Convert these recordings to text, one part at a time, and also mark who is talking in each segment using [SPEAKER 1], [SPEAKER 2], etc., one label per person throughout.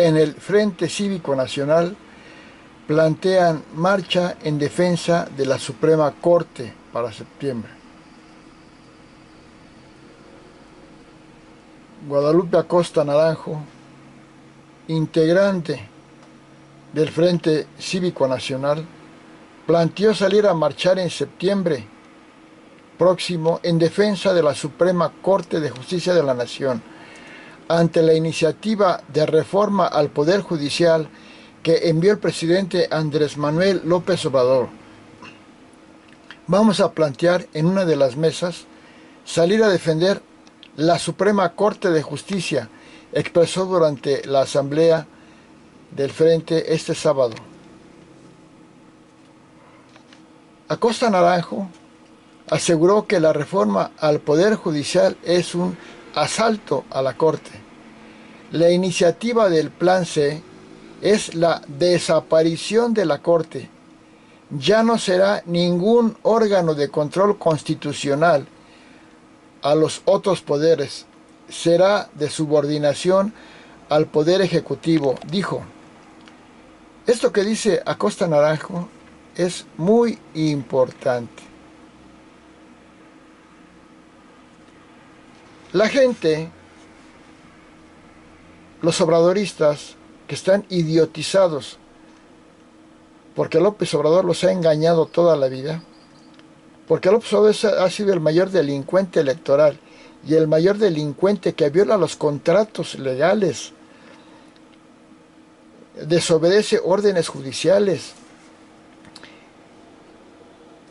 [SPEAKER 1] En el Frente Cívico Nacional plantean marcha en defensa de la Suprema Corte para septiembre. Guadalupe Acosta Naranjo, integrante del Frente Cívico Nacional, planteó salir a marchar en septiembre próximo en defensa de la Suprema Corte de Justicia de la Nación, ante la iniciativa de reforma al Poder Judicial que envió el presidente Andrés Manuel López Obrador. Vamos a plantear en una de las mesas salir a defender la Suprema Corte de Justicia, expresó durante la asamblea del Frente este sábado. Acosta Naranjo aseguró que la reforma al Poder Judicial es un asalto a la Corte. La iniciativa del Plan C es la desaparición de la Corte. Ya no será ningún órgano de control constitucional a los otros poderes. Será de subordinación al Poder Ejecutivo, dijo. Esto que dice Acosta Naranjo es muy importante. La gente, los obradoristas, que están idiotizados porque López Obrador los ha engañado toda la vida, porque López Obrador ha sido el mayor delincuente electoral y el mayor delincuente que viola los contratos legales, desobedece órdenes judiciales,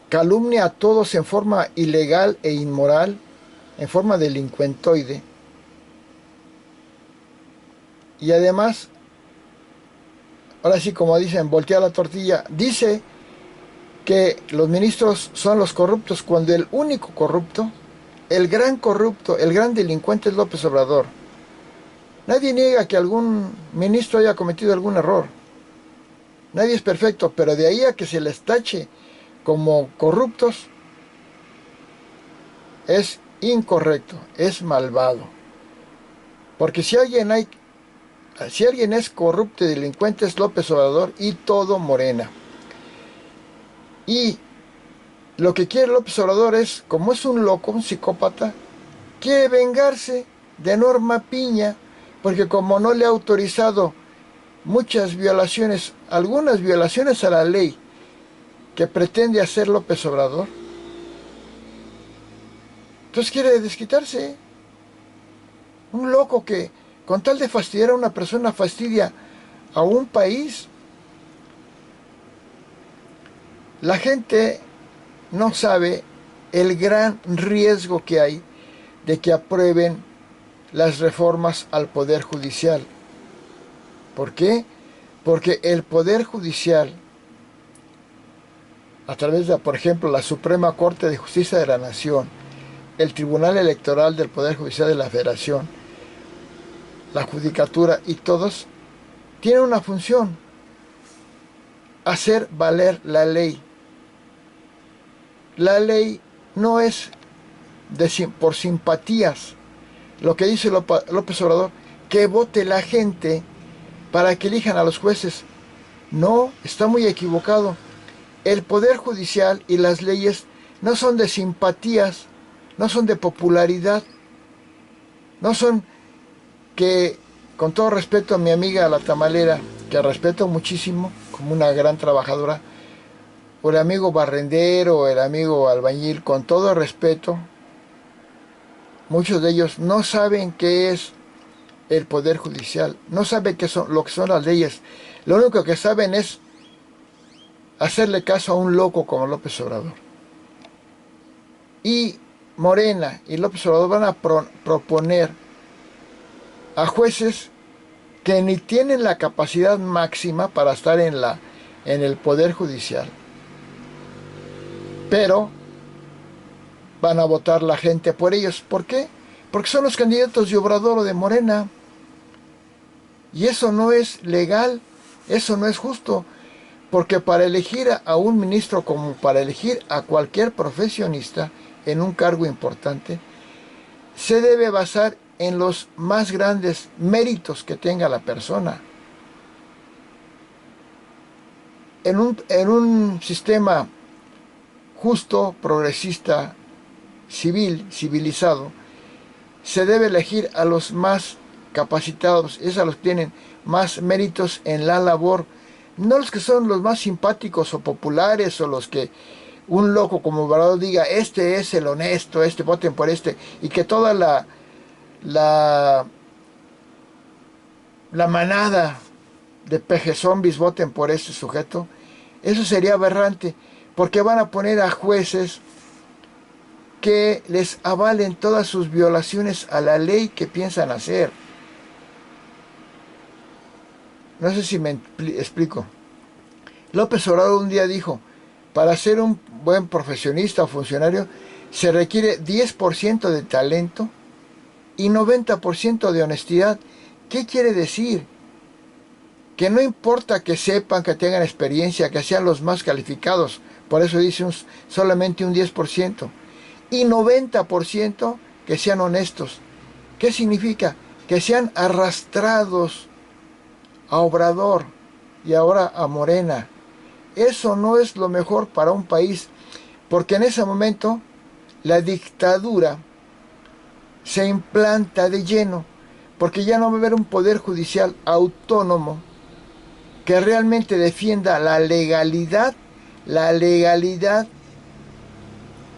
[SPEAKER 1] calumnia a todos en forma ilegal e inmoral, en forma delincuentoide, y además, ahora sí como dicen, voltea la tortilla, dice que los ministros son los corruptos cuando el único corrupto, el gran delincuente es López Obrador. Nadie niega que algún ministro haya cometido algún error. Nadie es perfecto, pero de ahí a que se les tache como corruptos, es incorrecto, es malvado. Porque si alguien es corrupto y delincuente es López Obrador y todo Morena. Y lo que quiere López Obrador es, como es un loco, un psicópata, quiere vengarse de Norma Piña, porque como no le ha autorizado muchas violaciones, algunas violaciones a la ley que pretende hacer López Obrador, entonces quiere desquitarse. Un loco que con tal de fastidiar a una persona fastidia a un país. La gente no sabe el gran riesgo que hay de que aprueben las reformas al Poder Judicial. ¿Por qué? Porque el Poder Judicial, a través de, por ejemplo, la Suprema Corte de Justicia de la Nación, el Tribunal Electoral del Poder Judicial de la Federación, la Judicatura y todos, tienen una función: hacer valer la ley. La ley no es por simpatías. Lo que dice López Obrador, que vote la gente para que elijan a los jueces. No, está muy equivocado. El Poder Judicial y las leyes no son de simpatías, no son de popularidad, no son que, con todo respeto a mi amiga la tamalera, que respeto muchísimo como una gran trabajadora, o el amigo barrendero, o el amigo albañil, con todo respeto, muchos de ellos no saben qué es el Poder Judicial, no saben lo que son las leyes. Lo único que saben es hacerle caso a un loco como López Obrador. Y Morena y López Obrador van a proponer a jueces que ni tienen la capacidad máxima para estar en el Poder Judicial. Pero van a votar la gente por ellos. ¿Por qué? Porque son los candidatos de Obrador o de Morena. Y eso no es legal, eso no es justo. Porque para elegir a un ministro, como para elegir a cualquier profesionista en un cargo importante, se debe basar en los más grandes méritos que tenga la persona. en un sistema justo, progresista, civilizado, se debe elegir a los más capacitados, es a los que tienen más méritos en la labor, no los que son los más simpáticos o populares o los que un loco como Obrador diga, este es el honesto, este, voten por este, y que toda la, la manada de peje zombies voten por este sujeto. Eso sería aberrante, porque van a poner a jueces que les avalen todas sus violaciones a la ley que piensan hacer. No sé si me explico. López Obrador un día dijo, para ser un buen profesionista o funcionario se requiere 10% de talento y 90% de honestidad. ¿Qué quiere decir? Que no importa que sepan, que tengan experiencia, que sean los más calificados, por eso dice solamente un 10%, y 90% que sean honestos. ¿Qué significa? Que sean arrastrados a Obrador y ahora a Morena. Eso no es lo mejor para un país, porque en ese momento la dictadura se implanta de lleno, porque ya no va a haber un poder judicial autónomo que realmente defienda la legalidad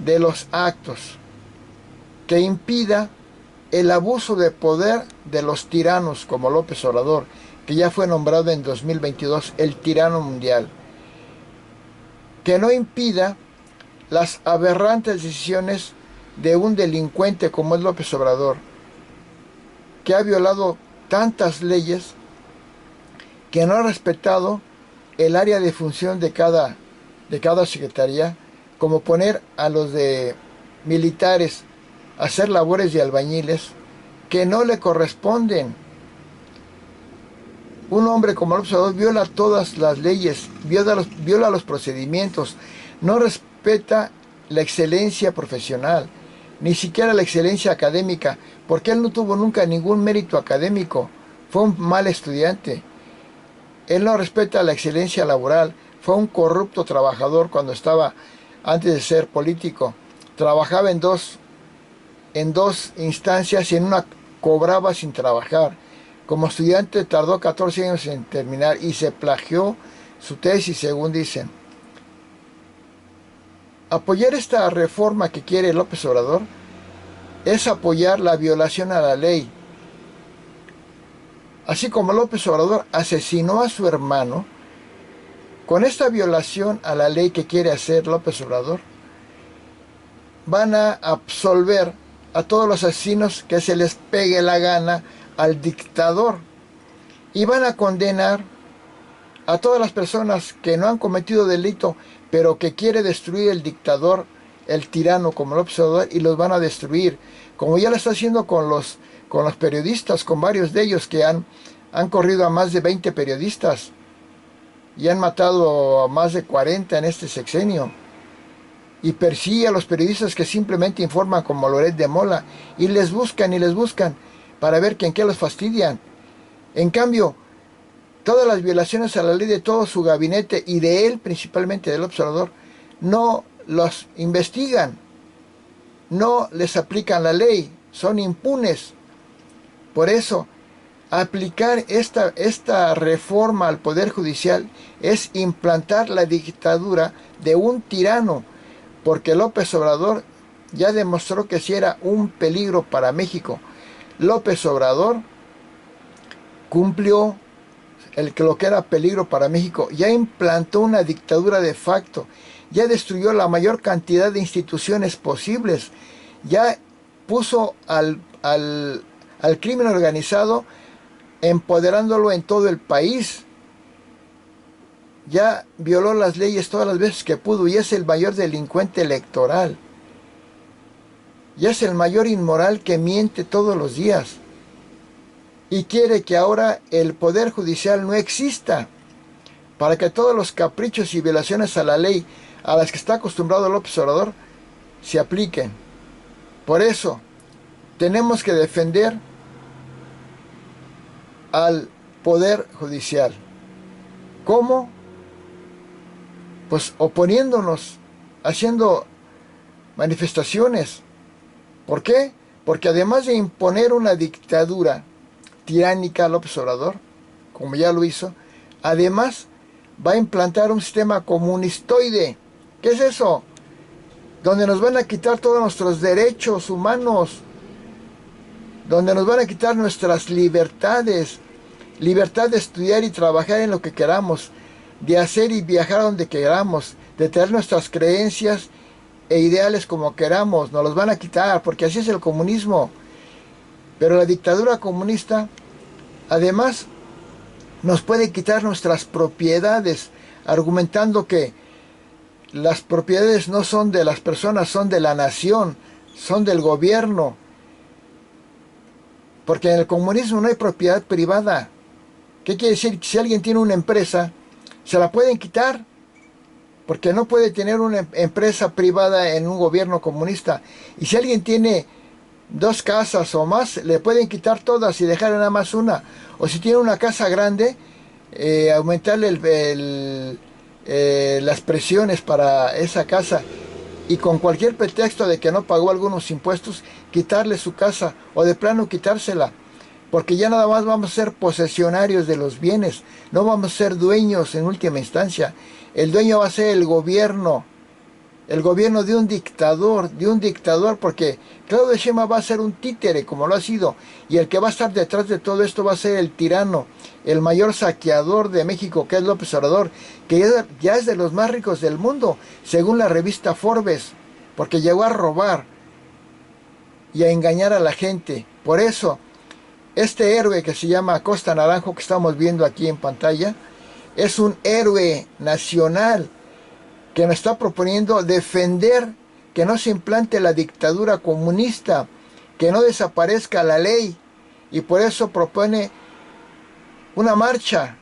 [SPEAKER 1] de los actos, que impida el abuso de poder de los tiranos como López Obrador, que ya fue nombrado en 2022 el tirano mundial, que no impida las aberrantes decisiones de un delincuente como es López Obrador, que ha violado tantas leyes, que no ha respetado el área de función de cada secretaría, como poner a los de militares a hacer labores de albañiles que no le corresponden. Un hombre como López Obrador viola todas las leyes, viola los procedimientos, no respeta la excelencia profesional, ni siquiera la excelencia académica, porque él no tuvo nunca ningún mérito académico, fue un mal estudiante. Él no respeta la excelencia laboral, fue un corrupto trabajador cuando estaba, antes de ser político, trabajaba en dos instancias y en una cobraba sin trabajar. Como estudiante tardó 14 años en terminar y se plagió su tesis, según dicen. Apoyar esta reforma que quiere López Obrador es apoyar la violación a la ley. Así como López Obrador asesinó a su hermano, con esta violación a la ley que quiere hacer López Obrador, van a absolver a todos los asesinos que se les pegue la gana al dictador y van a condenar a todas las personas que no han cometido delito, pero que quiere destruir el dictador, el tirano como López Obrador, y los van a destruir, como ya lo está haciendo con los periodistas, con varios de ellos que han corrido a más de 20 periodistas y han matado a más de 40 en este sexenio. Y persigue a los periodistas que simplemente informan como Loret de Mola y les buscan para ver que en qué los fastidian. En cambio, todas las violaciones a la ley de todo su gabinete y de él, principalmente del observador, no los investigan, no les aplican la ley, son impunes. Por eso, aplicar esta reforma al Poder Judicial es implantar la dictadura de un tirano, porque López Obrador ya demostró que sí era un peligro para México. López Obrador cumplió lo que era peligro para México, ya implantó una dictadura de facto, ya destruyó la mayor cantidad de instituciones posibles, ya puso al crimen organizado empoderándolo en todo el país, ya violó las leyes todas las veces que pudo y es el mayor delincuente electoral, ya es el mayor inmoral que miente todos los días y quiere que ahora el Poder Judicial no exista para que todos los caprichos y violaciones a la ley a las que está acostumbrado López Obrador se apliquen. Por eso tenemos que defender al Poder Judicial. ¿Cómo? pues oponiéndonos, haciendo manifestaciones. ¿Por qué? Porque además de imponer una dictadura tiránica a López Obrador, como ya lo hizo, además va a implantar un sistema comunistoide. ¿Qué es eso? Donde nos van a quitar todos nuestros derechos humanos, donde nos van a quitar nuestras libertades, libertad de estudiar y trabajar en lo que queramos, de hacer y viajar donde queramos, de tener nuestras creencias e ideales como queramos. Nos los van a quitar, porque así es el comunismo. Pero la dictadura comunista, además, nos puede quitar nuestras propiedades, argumentando que las propiedades no son de las personas, son de la nación, son del gobierno. Porque en el comunismo no hay propiedad privada. ¿Qué quiere decir? Si alguien tiene una empresa, se la pueden quitar, porque no puede tener una empresa privada en un gobierno comunista. Y si alguien tiene 2 casas o más, le pueden quitar todas y dejar nada más una. O si tiene una casa grande, aumentarle las presiones para esa casa, y con cualquier pretexto de que no pagó algunos impuestos, quitarle su casa, o de plano quitársela. Porque ya nada más vamos a ser posesionarios de los bienes, no vamos a ser dueños en última instancia. El dueño va a ser el gobierno de un dictador, porque Claudio Sheinbaum va a ser un títere, como lo ha sido, y el que va a estar detrás de todo esto va a ser el tirano, el mayor saqueador de México, que es López Obrador, que ya es de los más ricos del mundo, según la revista Forbes, porque llegó a robar y a engañar a la gente. Por eso, este héroe que se llama Acosta Naranjo, que estamos viendo aquí en pantalla, es un héroe nacional que nos está proponiendo defender que no se implante la dictadura comunista, que no desaparezca la ley, y por eso propone una marcha,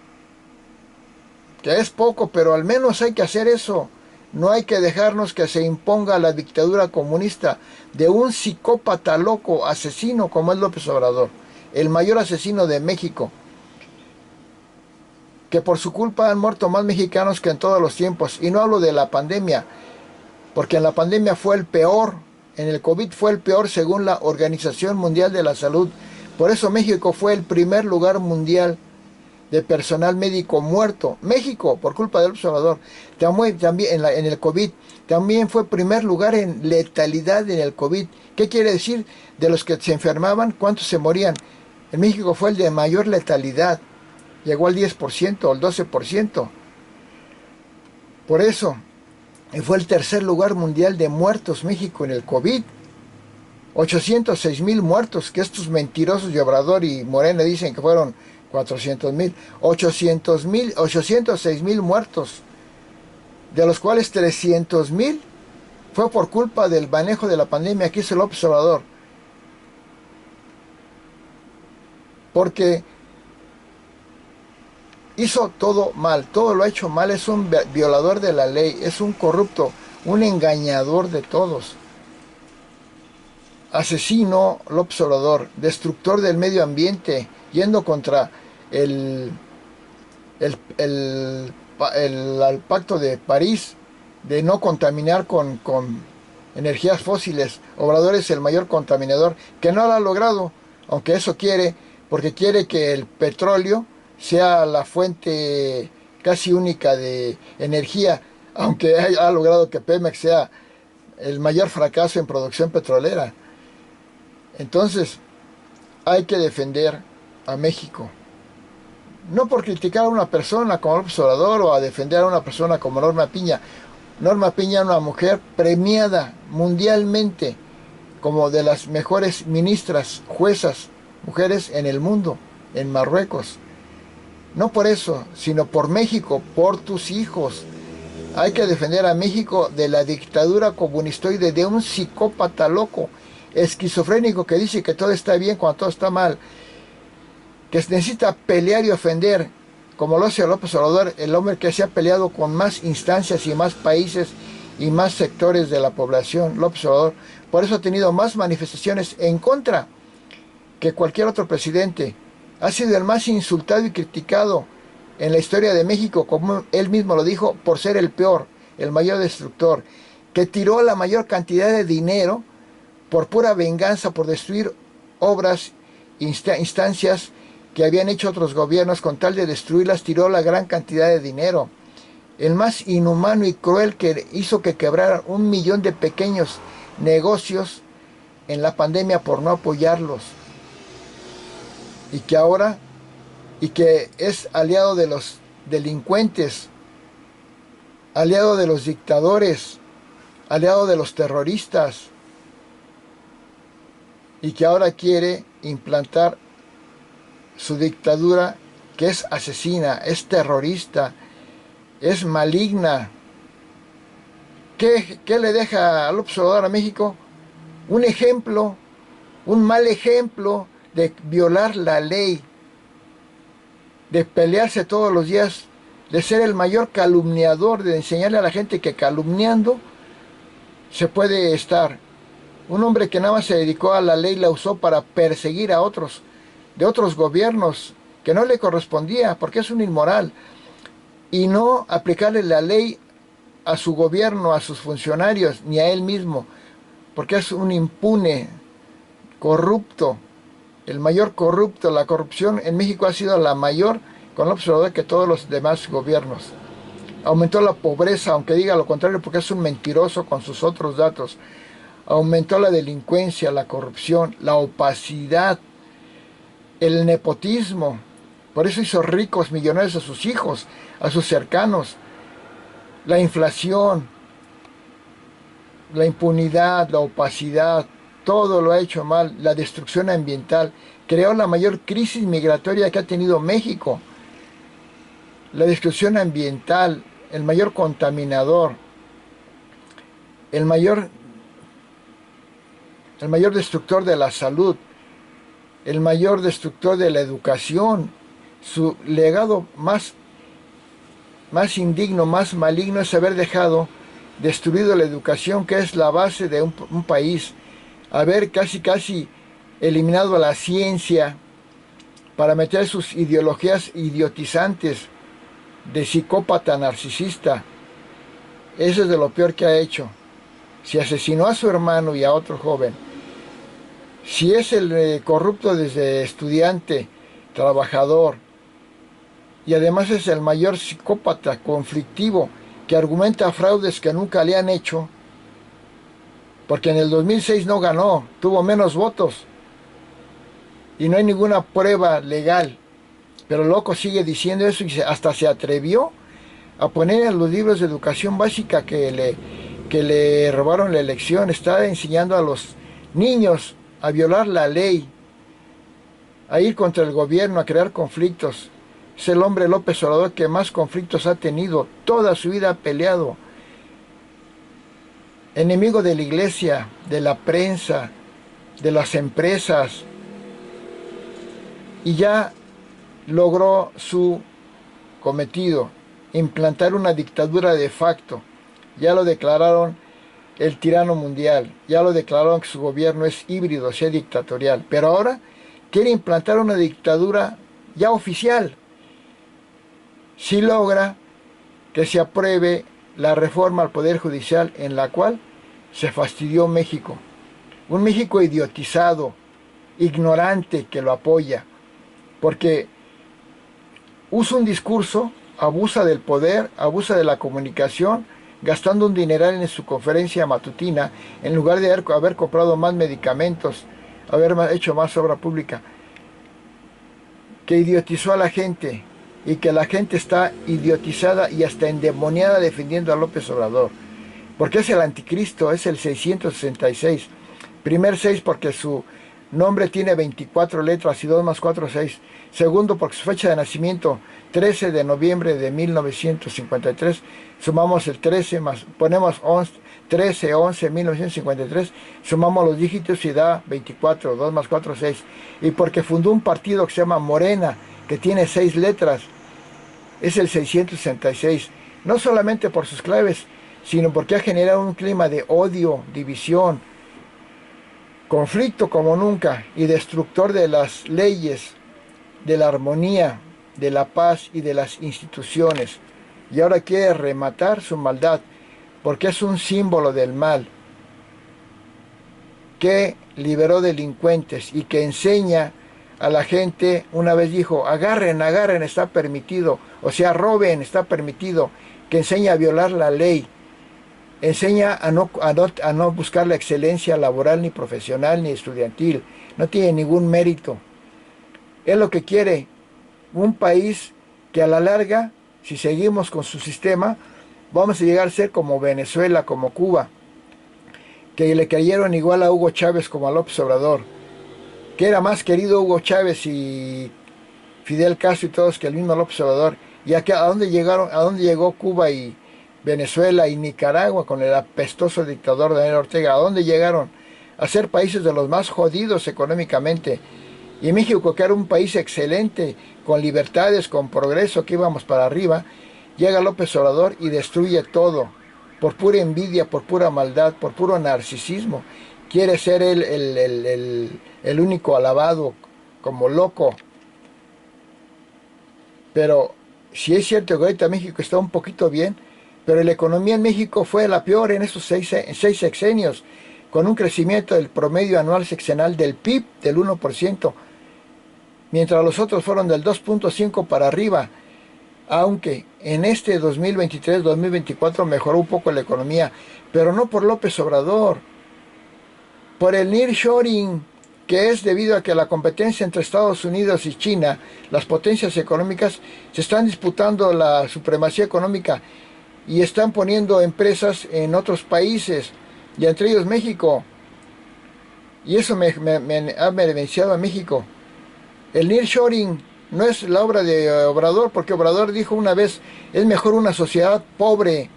[SPEAKER 1] que es poco, pero al menos hay que hacer eso. No hay que dejarnos que se imponga la dictadura comunista de un psicópata loco, asesino como es López Obrador, el mayor asesino de México, que por su culpa han muerto más mexicanos que en todos los tiempos. Y no hablo de la pandemia, porque en la pandemia fue el peor, en el COVID fue el peor según la Organización Mundial de la Salud. Por eso México fue el primer lugar mundial de personal médico muerto. México, por culpa del observador. También en el COVID, también fue primer lugar en letalidad en el COVID. ¿Qué quiere decir? De los que se enfermaban, ¿cuántos se morían? En México fue el de mayor letalidad. Llegó al 10%, al 12%. Por eso, fue el tercer lugar mundial de muertos México en el COVID. 806,000 muertos, que estos mentirosos de Obrador y Morena dicen que fueron 400,000. 806,000 muertos, de los cuales 300,000 fue por culpa del manejo de la pandemia que hizo López Obrador. Porque hizo todo mal, todo lo ha hecho mal, es un violador de la ley, es un corrupto, un engañador de todos. Asesino López Obrador, destructor del medio ambiente, yendo contra el pacto de París de no contaminar con energías fósiles. Obrador es el mayor contaminador, que no lo ha logrado, aunque eso quiere, porque quiere que el petróleo sea la fuente casi única de energía, aunque ha logrado que Pemex sea el mayor fracaso en producción petrolera. Entonces, hay que defender a México. No por criticar a una persona como López Obrador o a defender a una persona como Norma Piña. Norma Piña es una mujer premiada mundialmente como de las mejores ministras, juezas, mujeres en el mundo, en Marruecos. No por eso, sino por México, por tus hijos. Hay que defender a México de la dictadura comunistoide, de un psicópata loco, esquizofrénico, que dice que todo está bien cuando todo está mal, que necesita pelear y ofender, como lo hace López Obrador, el hombre que se ha peleado con más instancias y más países y más sectores de la población, López Obrador. Por eso ha tenido más manifestaciones en contra que cualquier otro presidente. Ha sido el más insultado y criticado en la historia de México, como él mismo lo dijo, por ser el peor. el mayor destructor, que tiró la mayor cantidad de dinero por pura venganza, por destruir obras, instancias que habían hecho otros gobiernos con tal de destruirlas, tiró la gran cantidad de dinero. El más inhumano y cruel, que hizo que quebraran 1 millón de pequeños negocios en la pandemia por no apoyarlos. Y que ahora, y que es aliado de los delincuentes, aliado de los dictadores, aliado de los terroristas, y que ahora quiere implantar su dictadura, que es asesina, es terrorista, es maligna. ¿Qué le deja a López Obrador a México? Un ejemplo, un mal ejemplo de violar la ley, de pelearse todos los días, de ser el mayor calumniador, de enseñarle a la gente que calumniando se puede estar. Un hombre que nada más se dedicó a la ley, la usó para perseguir a otros, de otros gobiernos, que no le correspondía, porque es un inmoral, y no aplicarle la ley a su gobierno, a sus funcionarios, ni a él mismo, porque es un impune, corrupto, el mayor corrupto. La corrupción en México ha sido la mayor con López Obrador que todos los demás gobiernos. Aumentó la pobreza, aunque diga lo contrario, porque es un mentiroso con sus otros datos. Aumentó la delincuencia, la corrupción, la opacidad, el nepotismo. Por eso hizo ricos, millonarios a sus hijos, a sus cercanos. La inflación, la impunidad, la opacidad, todo lo ha hecho mal. La destrucción ambiental. Creó la mayor crisis migratoria que ha tenido México. La destrucción ambiental, el mayor contaminador, el mayor destructor de la salud, el mayor destructor de la educación. Su legado más indigno, más maligno es haber dejado destruido la educación, que es la base de un país. Haber casi eliminado la ciencia para meter sus ideologías idiotizantes de psicópata narcisista. Eso es de lo peor que ha hecho. Si asesinó a su hermano y a otro joven, si es el corrupto desde estudiante, trabajador, y además es el mayor psicópata conflictivo que argumenta fraudes que nunca le han hecho, porque en el 2006 no ganó, tuvo menos votos y no hay ninguna prueba legal, pero el loco sigue diciendo eso y hasta se atrevió a poner en los libros de educación básica que le robaron la elección. Está enseñando a los niños a violar la ley, a ir contra el gobierno, a crear conflictos. Es el hombre López Obrador que más conflictos ha tenido, toda su vida ha peleado. Enemigo de la iglesia, de la prensa, de las empresas. Y ya logró su cometido, implantar una dictadura de facto. Ya lo declararon el tirano mundial, ya lo declararon que su gobierno es híbrido, sea dictatorial. Pero ahora quiere implantar una dictadura ya oficial. Si logra que se apruebe la reforma al Poder Judicial, en la cual se fastidió México. Un México idiotizado, ignorante, que lo apoya, porque usa un discurso, abusa del poder, abusa de la comunicación, gastando un dineral en su conferencia matutina, en lugar de haber comprado más medicamentos, haber hecho más obra pública, que idiotizó a la gente, y que la gente está idiotizada y hasta endemoniada defendiendo a López Obrador, porque es el anticristo, es el 666, primer 6 porque su nombre tiene 24 letras y 2 más 4, 6, segundo porque su fecha de nacimiento 13 de noviembre de 1953, sumamos el 13 más, ponemos 11, 13, 11, 1953, sumamos los dígitos y da 24, 2 más 4, 6, y porque fundó un partido que se llama Morena, que tiene 6 letras, es el 666, no solamente por sus claves, sino porque ha generado un clima de odio, división, conflicto como nunca, y destructor de las leyes, de la armonía, de la paz y de las instituciones. Y ahora quiere rematar su maldad porque es un símbolo del mal, que liberó delincuentes y que enseña a la gente. Una vez dijo, agarren, agarren, está permitido, o sea, roben, está permitido, que enseña a violar la ley, enseña a no buscar la excelencia laboral, ni profesional, ni estudiantil, no tiene ningún mérito. Es lo que quiere un país que a la larga, si seguimos con su sistema, vamos a llegar a ser como Venezuela, como Cuba, que le creyeron igual a Hugo Chávez como a López Obrador, que era más querido Hugo Chávez y Fidel Castro y todos que el mismo López Obrador. ¿Y a dónde llegaron, a dónde llegó Cuba y Venezuela y Nicaragua con el apestoso dictador Daniel Ortega? ¿A dónde llegaron? A ser países de los más jodidos económicamente. Y México, que era un país excelente, con libertades, con progreso, que íbamos para arriba, llega López Obrador y destruye todo, por pura envidia, por pura maldad, por puro narcisismo. Quiere ser el único alabado, como loco. Pero si es cierto que ahorita México está un poquito bien, pero la economía en México fue la peor en esos seis sexenios, con un crecimiento del promedio anual sexenal del PIB del 1%, mientras los otros fueron del 2.5 para arriba, aunque en este 2023-2024 mejoró un poco la economía, pero no por López Obrador, por el nearshoring, que es debido a que la competencia entre Estados Unidos y China, las potencias económicas, se están disputando la supremacía económica y están poniendo empresas en otros países, y entre ellos México, y eso me ha beneficiado a México. El nearshoring no es la obra de Obrador, porque Obrador dijo una vez, es mejor una sociedad pobre,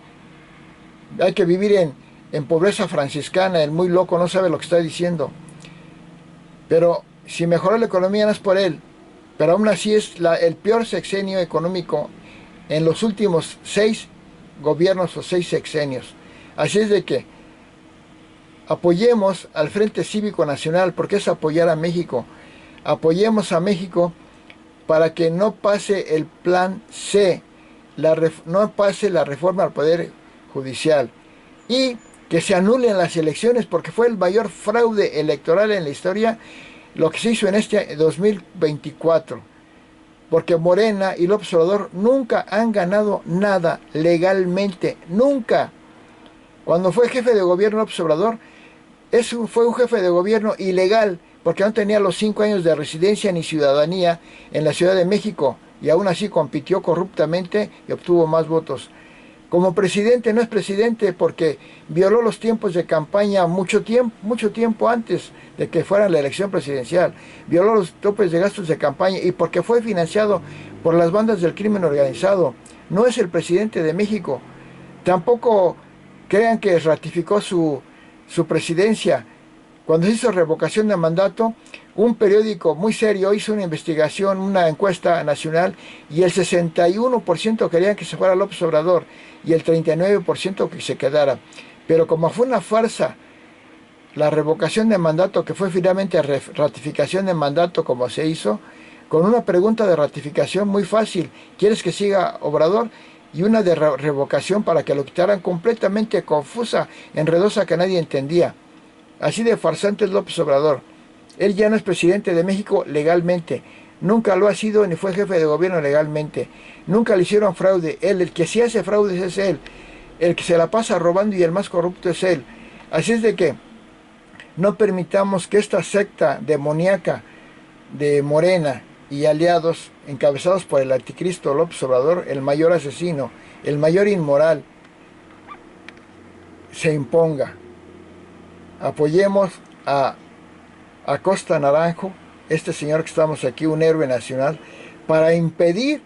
[SPEAKER 1] hay que vivir en pobreza franciscana. El muy loco no sabe lo que está diciendo. Pero si mejoró la economía no es por él, pero aún así es el peor sexenio económico en los últimos 6 gobiernos o 6 sexenios. Así es de que apoyemos al Frente Cívico Nacional, porque es apoyar a México. Apoyemos a México para que no pase el plan C, no pase la reforma al Poder Judicial, y que se anulen las elecciones, porque fue el mayor fraude electoral en la historia lo que se hizo en este 2024, porque Morena y López Obrador nunca han ganado nada legalmente, nunca. Cuando fue jefe de gobierno López Obrador, fue un jefe de gobierno ilegal, porque no tenía los 5 años de residencia ni ciudadanía en la Ciudad de México, y aún así compitió corruptamente y obtuvo más votos. Como presidente no es presidente porque violó los tiempos de campaña mucho tiempo antes de que fuera la elección presidencial. Violó los topes de gastos de campaña y porque fue financiado por las bandas del crimen organizado. No es el presidente de México. Tampoco crean que ratificó su presidencia. Cuando se hizo revocación de mandato, un periódico muy serio hizo una investigación, una encuesta nacional, y el 61% querían que se fuera López Obrador y el 39% que se quedara. Pero como fue una farsa la revocación de mandato, que fue finalmente ratificación de mandato como se hizo, con una pregunta de ratificación muy fácil, ¿quieres que siga Obrador? Y una de revocación para que lo quitaran, completamente confusa, enredosa, que nadie entendía. Así de farsante es López Obrador. Él ya no es presidente de México legalmente. Nunca lo ha sido ni fue jefe de gobierno legalmente. Nunca le hicieron fraude. El que sí hace fraudes es él. El que se la pasa robando y el más corrupto es él. Así es de que no permitamos que esta secta demoníaca de Morena y aliados, encabezados por el anticristo López Obrador, el mayor asesino, el mayor inmoral, se imponga. Apoyemos a Acosta Naranjo, este señor que estamos aquí, un héroe nacional, para impedir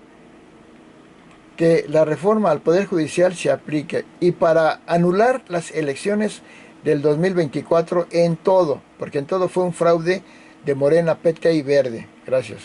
[SPEAKER 1] que la reforma al Poder Judicial se aplique y para anular las elecciones del 2024 en todo, porque en todo fue un fraude de Morena, PT y Verde. Gracias.